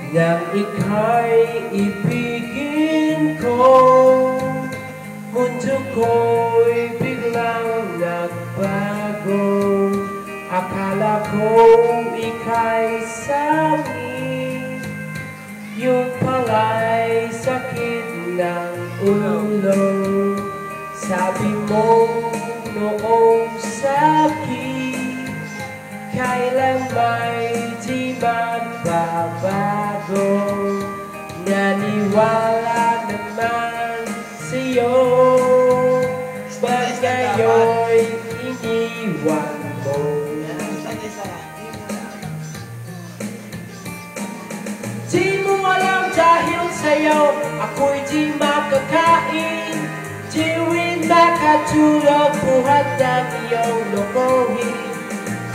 Nang ika'y ibigin ko, mundo ko'y biglang nagbago. Akala ko ika'y sakit, yun pala'y sakit ng ulo. Sabi mo noong sakit, kailan may di magbabago. Naniwala naman sa'yo, ba't ngayon'y iniwan mo? Di mo alam dahil sa'yo ako'y di makakain. Di rin makatulog buhat ng iyong lokohin.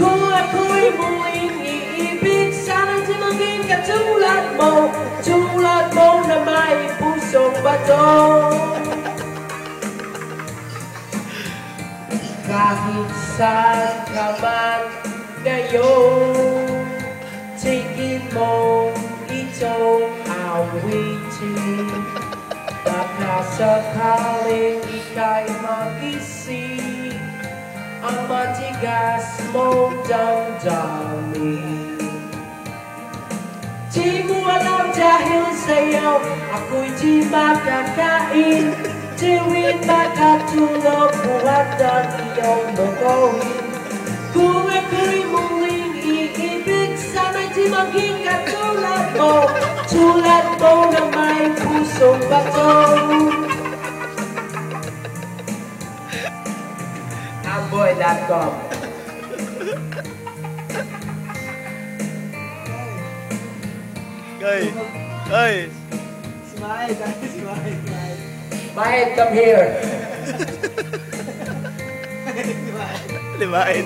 Kung ako'y muling iibig, sana'y di maging katulad mo. Tulad mo na may pusong bato. Kahit saan ka man ngayon, tingin mo itong awitin. Baka sakaling ika'y magising ang matigas mong damdamin. Di mo alam dahil sa'yo ako'y di makakain. Di rin makatulog buhat ng iyong lokohin. Kung ako'y muling iibig, sana'y di maging katulad mo. Tulad mo na may pusong bato. Amboy.com. Guys, guys. Smile, guys, smile. Mahit, come here. Limain.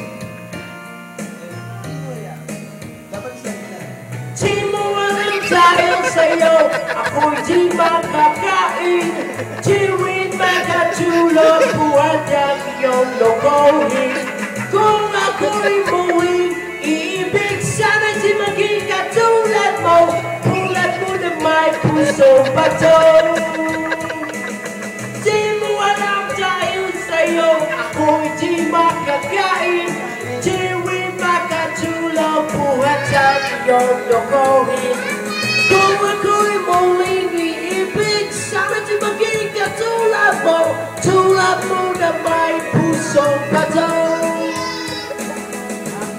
Di mo alam dahil sa'yo ako'y di makakain. Di rin makatulog buhat ng iyong lokohin. Kung ako'y muling iibig, sana'y di maging katulad mo. Tulad mo na may pusong bato. Di mo alam dahil sa'yo ako'y di makakain. Di rin makatulog buhat ng iyong lokohin. Kung ako'y muling iibig, sana'y di maging katulad mo. Tulad mo na may pusong bato.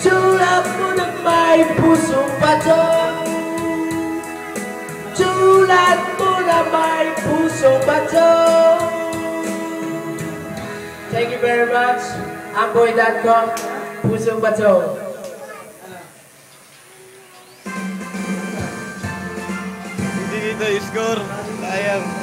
Tulad mo na may pusong bato. Tulad mo na may pusong bato. Thank you very much. Amboy.com, Pusong Bato. Hindi dito yung score. Sayang.